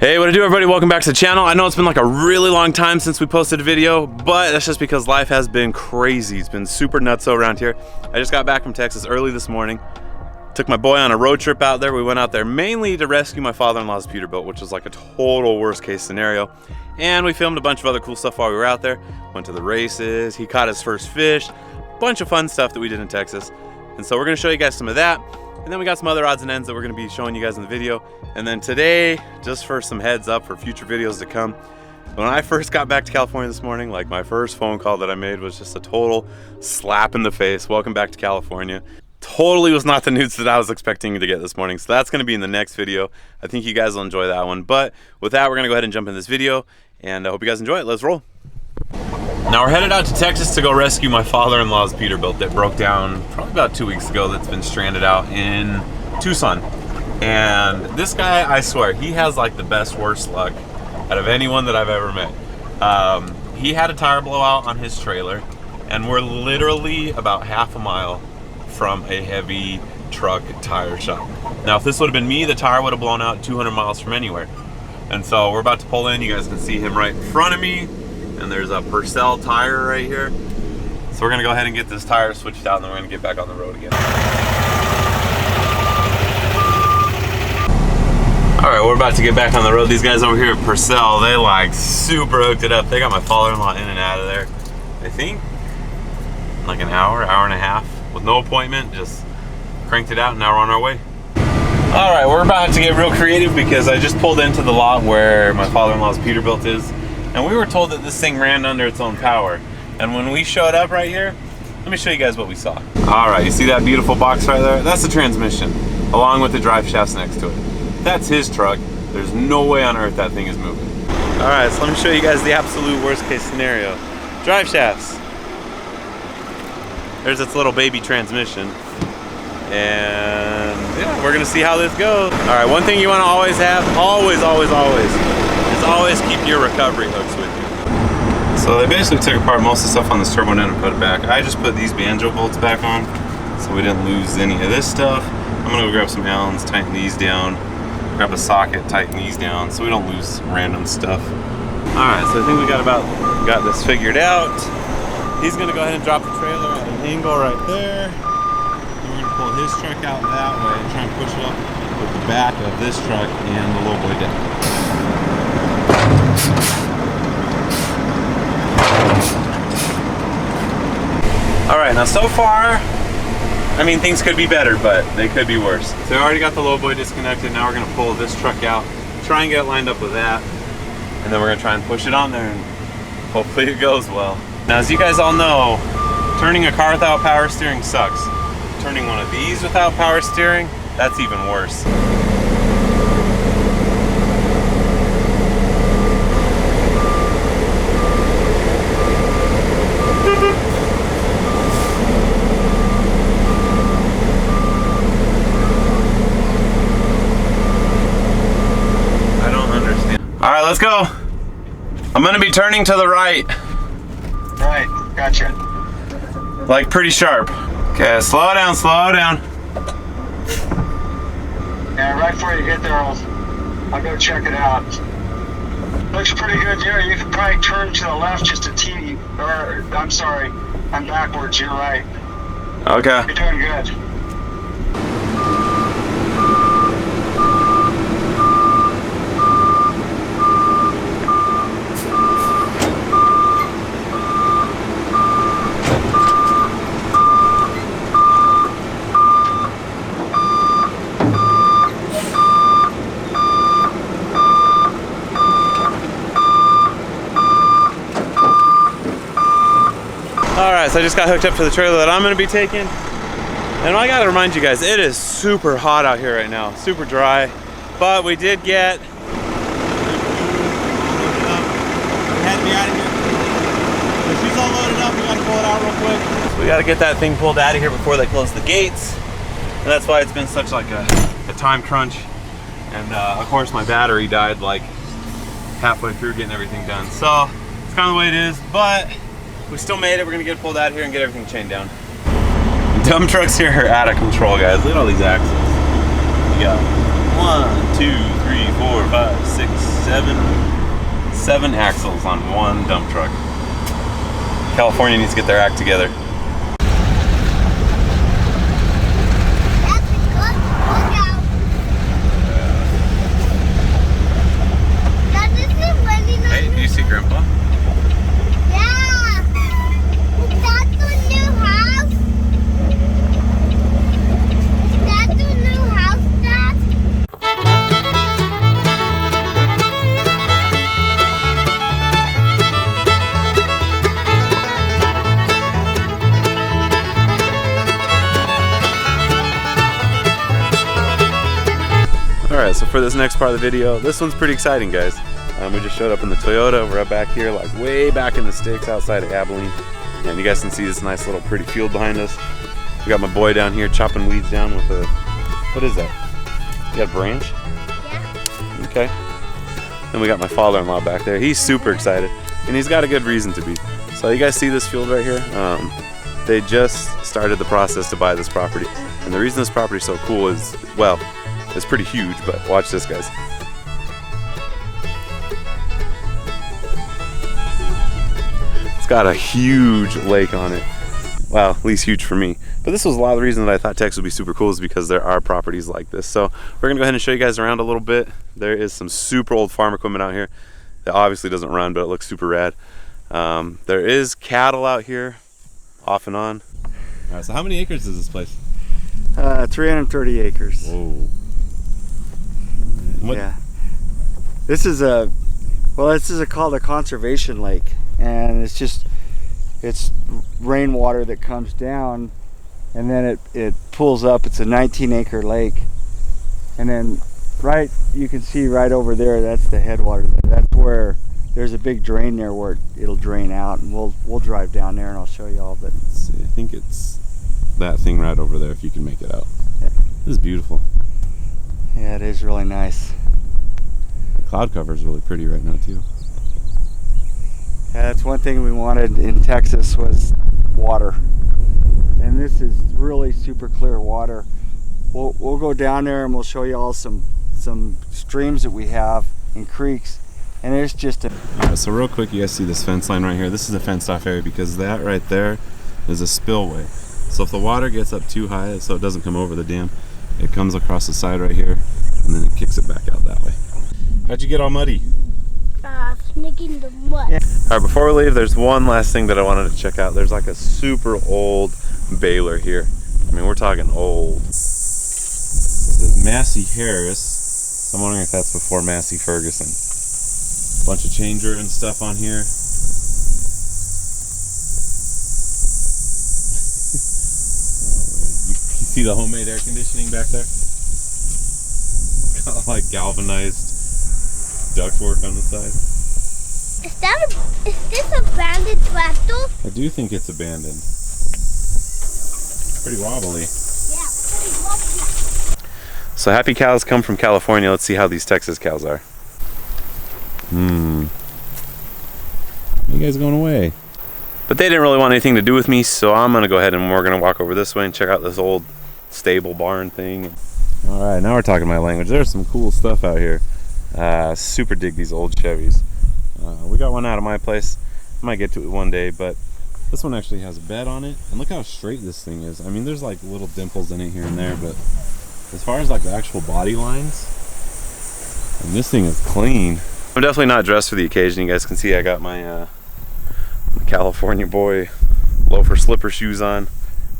Hey, what to do, everybody? Welcome back to the channel. I know it's been like a really long time since we posted a video, but that's just because life has been crazy. It's been super nutso around here. I just got back from Texas early this morning. Took my boy on a road trip out there. We went out there mainly to rescue my father-in-law's Peterbilt, which was like a total worst case scenario. And we filmed a bunch of other cool stuff while we were out there. Went to the races, he caught his first fish, bunch of fun stuff that we did in Texas. And so we're gonna show you guys some of that. And then we got some other odds and ends that we're gonna be showing you guys in the video. And then today, just for some heads up for future videos to come, when I first got back to California this morning, like my first phone call that I made was just a total slap in the face. Welcome back to California. Totally was not the news that I was expecting to get this morning. So that's gonna be in the next video. I think you guys will enjoy that one. But with that, we're gonna go ahead and jump in this video. And I hope you guys enjoy it. Let's roll. Now we're headed out to Texas to go rescue my father-in-law's Peterbilt that broke down probably about 2 weeks ago. That's been stranded out in Tucson. And this guy, I swear, he has like the best worst luck out of anyone that I've ever met. He had a tire blowout on his trailer, and we're literally about half a mile from a heavy truck tire shop. Now if this would have been me, the tire would have blown out 200 miles from anywhere. And so we're about to pull in. You guys can see him right in front of me. And there's a Peterbilt tire right here. So we're gonna go ahead and get this tire switched out, and then we're gonna get back on the road again. All right, we're about to get back on the road. These guys over here at Peterbilt, they like super hooked it up. They got my father-in-law in and out of there, I think, like an hour and a half with no appointment. Just cranked it out, and now we're on our way. All right, we're about to get real creative because I just pulled into the lot where my father-in-law's Peterbilt is. And we were told that this thing ran under its own power. And when we showed up right here, let me show you guys what we saw. All right, you see that beautiful box right there? That's the transmission, along with the drive shafts next to it. That's his truck. There's no way on earth that thing is moving. All right, so let me show you guys the absolute worst case scenario. Drive shafts. There's its little baby transmission. And yeah, we're gonna see how this goes. All right, one thing you wanna always have, always, is keep your recovery hooks with you. So they basically took apart most of the stuff on this turbo net and put it back. I just put these banjo bolts back on so we didn't lose any of this stuff. I'm gonna go grab some Allens, tighten these down, grab a socket, tighten these down so we don't lose random stuff. All right, so I think we got this figured out. He's gonna go ahead and drop the trailer at an angle right there. And we're gonna pull his truck out that way and try and push it up with the back of this truck and the low boy deck. All right, now so far, I mean, things could be better, but they could be worse. So I already got the low boy disconnected. Now we're gonna pull this truck out, try and get it lined up with that, and then we're gonna try and push it on there, and hopefully it goes well. Now, as you guys all know, turning a car without power steering sucks. Turning one of these without power steering, that's even worse. All right, let's go. I'm gonna be turning to the right. Right, gotcha. Like pretty sharp. Okay, slow down, slow down. Yeah, right before you get there, I'll go check it out. Looks pretty good. Yeah, you could probably turn to the left just a teeny. Or, I'm sorry, I'm backwards, you're right. Okay. You're doing good. Alright, so I just got hooked up to the trailer that I'm going to be taking. And I got to remind you guys, it is super hot out here right now. Super dry. But we did get... We had to be out of here. So she's all loaded up. We got to pull it out real quick. So we got to get that thing pulled out of here before they close the gates. And that's why it's been such like a time crunch. And of course my battery died like halfway through getting everything done. So it's kind of the way it is, but we still made it. We're gonna get it pulled out here and get everything chained down. Dump trucks here are out of control, guys. Look at all these axles. You got 1, 2, 3, 4, 5, 6, seven axles on one dump truck. California needs to get their act together. Hey, do you see Grandpa? Yeah! Is that the new house? Is that the new house, Dad? Alright, so for this next part of the video, this one's pretty exciting, guys. We just showed up in the Toyota. We're up back here, like way back in the sticks outside of Abilene. And you guys can see this nice little pretty field behind us. We got my boy down here chopping weeds down with a, what is that? You got a branch? Yeah. Okay. Then we got my father-in-law back there. He's super excited, and he's got a good reason to be. So you guys see this field right here? They just started the process to buy this property. And the reason this property is so cool is, well, it's pretty huge, but watch this, guys. It's got a huge lake on it. Well, at least huge for me. But this was a lot of the reason that I thought Texas would be super cool is because there are properties like this. So we're gonna go ahead and show you guys around a little bit. There is some super old farm equipment out here that obviously doesn't run, but it looks super rad. There is cattle out here, off and on. All right, so how many acres is this place? 330 acres. Whoa. What? Yeah. This is called a conservation lake, and it's rainwater that comes down, and then it pulls up. It's a 19-acre lake, and then you can see right over there. That's the headwater. That's where there's a big drain there where it'll drain out, and we'll drive down there and I'll show you all. But let's see, I think it's that thing right over there. If you can make it out. Yeah. This is beautiful. Yeah, it is really nice. The cloud cover is really pretty right now too. Yeah, that's one thing we wanted in Texas was water, and this is really super clear water. We'll go down there and we'll show you all some streams that we have and creeks, and there's just a. All right, so real quick, you guys see this fence line right here? This is a fenced off area because that right there is a spillway. So if the water gets up too high, so it doesn't come over the dam, it comes across the side right here, and then it kicks it back out that way. How'd you get all muddy? Sneaking the mud. Yeah. All right, before we leave, there's one last thing that I wanted to check out. There's like a super old baler here. I mean, we're talking old. It says Massey Harris. I'm wondering if that's before Massey Ferguson. Bunch of changer and stuff on here. You see the homemade air conditioning back there? Got like galvanized ductwork on the side. Is this abandoned tractor? I do think it's abandoned. Pretty wobbly. Yeah, pretty wobbly. So happy cows come from California. Let's see how these Texas cows are. You guys going away? But they didn't really want anything to do with me, so I'm gonna go ahead and we're gonna walk over this way and check out this old stable barn thing. All right, now we're talking my language. There's some cool stuff out here. Super dig these old Chevys. We got one out of my place. I might get to it one day, but this one actually has a bed on it. And look how straight this thing is. I mean, there's like little dimples in it here and there, but as far as like the actual body lines, and this thing is clean. I'm definitely not dressed for the occasion. You guys can see I got my California boy loafer slipper shoes on.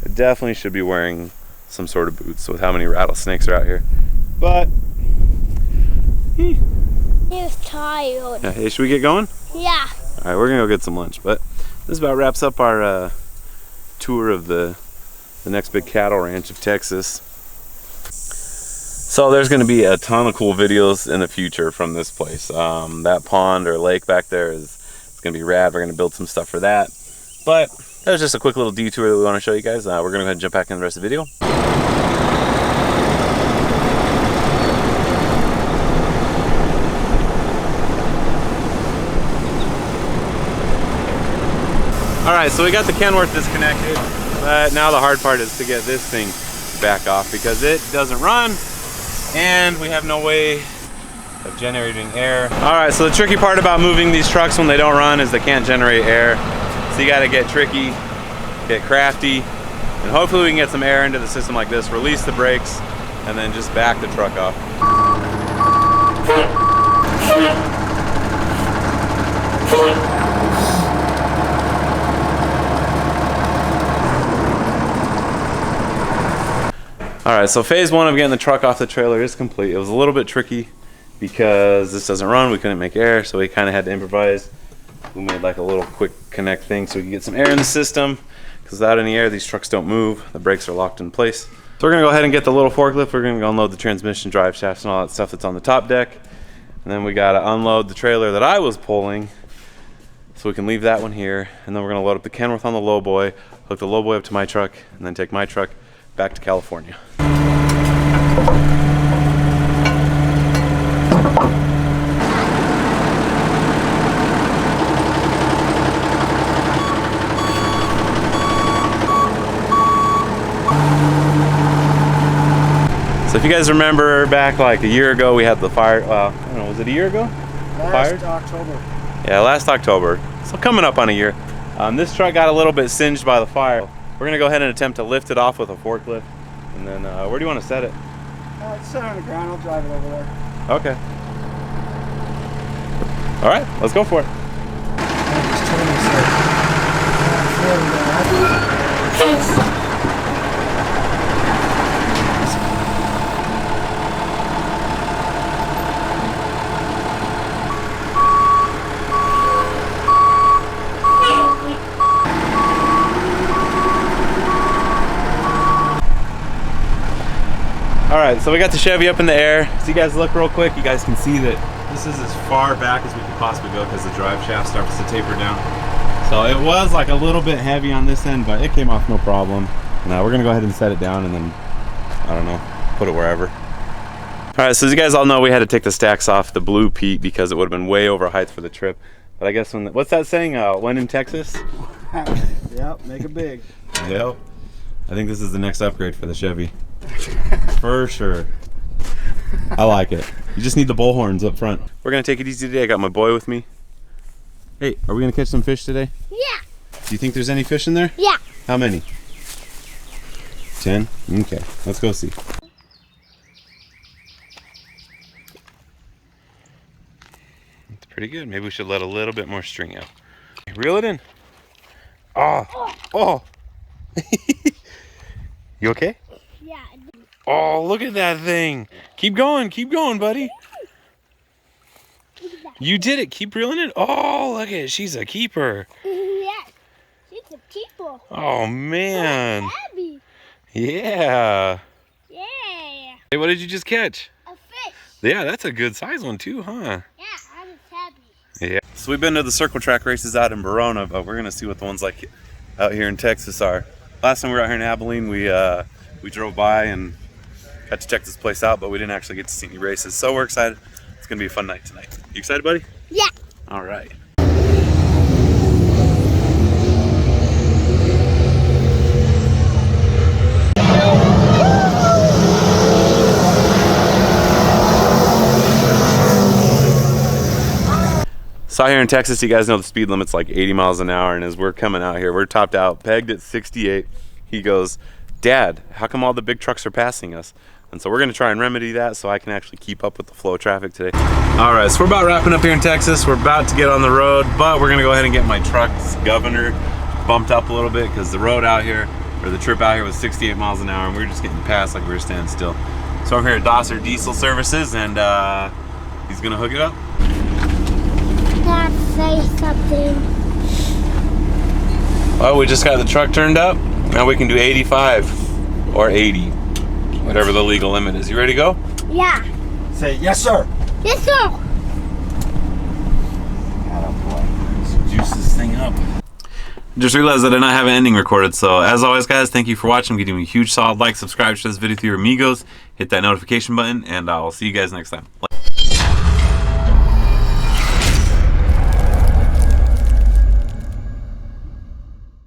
I definitely should be wearing some sort of boots with how many rattlesnakes are out here. But He's tired. yeah, hey, should we get going? Yeah. All right, we're gonna go get some lunch. But this about wraps up our tour of the next big cattle ranch of Texas. So there's gonna be a ton of cool videos in the future from this place. That pond or lake back there is gonna be rad. We're gonna build some stuff for that. But that was just a quick little detour that we want to show you guys. We're gonna go ahead and jump back in the rest of the video. Alright, so we got the Kenworth disconnected, but now the hard part is to get this thing back off because it doesn't run and we have no way of generating air. All right, so the tricky part about moving these trucks when they don't run is they can't generate air. So you gotta get tricky, get crafty, and hopefully we can get some air into the system like this, release the brakes, and then just back the truck off. All right, so phase one of getting the truck off the trailer is complete. It was a little bit tricky because this doesn't run, we couldn't make air, so we kind of had to improvise. We made like a little quick connect thing so we can get some air in the system, because without any air, these trucks don't move. The brakes are locked in place. So we're gonna go ahead and get the little forklift. We're gonna go unload the transmission, drive shafts, and all that stuff that's on the top deck. And then we gotta unload the trailer that I was pulling, so we can leave that one here. And then we're gonna load up the Kenworth on the lowboy, hook the lowboy up to my truck, and then take my truck back to California. So if you guys remember back like a year ago, we had the fire, I don't know, was it a year ago? Last October. Yeah, last October. So coming up on a year. This truck got a little bit singed by the fire. We're gonna go ahead and attempt to lift it off with a forklift. And then, where do you want to set it? It's set on the ground, I'll drive it over there. Okay. All right, let's go for it. All right, so we got the Chevy up in the air. So you guys look real quick, you guys can see that this is as far back as we can possibly go because the drive shaft starts to taper down. So it was like a little bit heavy on this end, but it came off no problem. Now we're gonna go ahead and set it down and then, I don't know, put it wherever. All right, so as you guys all know, we had to take the stacks off the Blue Pete because it would have been way over height for the trip. But I guess when, what's that saying, when in Texas? Yep, make it big. Yep. I think this is the next upgrade for the Chevy. For sure. I like it. You just need the bullhorns up front. We're gonna take it easy today. I got my boy with me. Hey, are we gonna catch some fish today? Yeah. Do you think there's any fish in there? Yeah. How many? 10? Okay, let's go see. It's pretty good. Maybe we should let a little bit more string out. Reel it in. Oh, oh. You okay? Yeah. Oh, look at that thing. Keep going, buddy. You did it. Keep reeling it. Oh, look at it. She's a keeper. Yes. She's a keeper. Oh, man. Heavy. Yeah. Yeah. Hey, what did you just catch? A fish. Yeah, that's a good size one too, huh? Yeah, I was happy. Yeah. So we've been to the circle track races out in Verona, but we're gonna see what the ones like out here in Texas are. Last time we were out here in Abilene, we drove by and got to check this place out, but we didn't actually get to see any races. So we're excited. It's gonna be a fun night tonight. You excited, buddy? Yeah. All right. So out here in Texas, you guys know the speed limit's like 80 miles an hour, and as we're coming out here, we're topped out, pegged at 68. He goes, "Dad, how come all the big trucks are passing us?" And so we're gonna try and remedy that so I can actually keep up with the flow of traffic today. All right, so we're about wrapping up here in Texas. We're about to get on the road, but we're gonna go ahead and get my truck's governor bumped up a little bit because the road out here, or the trip out here, was 68 miles an hour, and we were just getting passed like we were standing still. So I'm here at Dosser Diesel Services, and he's gonna hook it up. Dad, say something. Well, we just got the truck turned up. Now we can do 85 or 80, whatever the legal limit is. You ready to go? Yeah. Say, yes, sir. Yes, sir. Let's juice this thing up. Just realized that I did not have an ending recorded, so as always, guys, thank you for watching. Give me a huge solid like, subscribe to this video through your amigos, hit that notification button, and I'll see you guys next time.